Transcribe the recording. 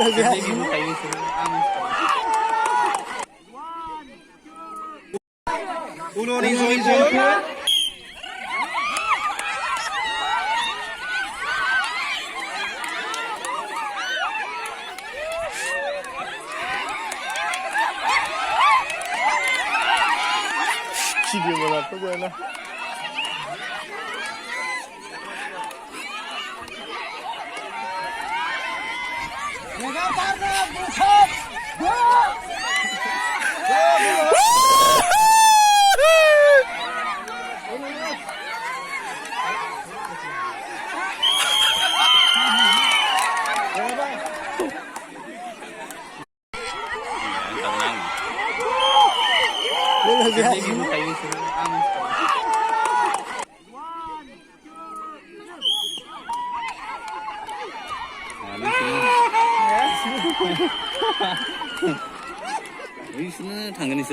Uno nih so. Video बनाता जो है ना Ini sana tangga nih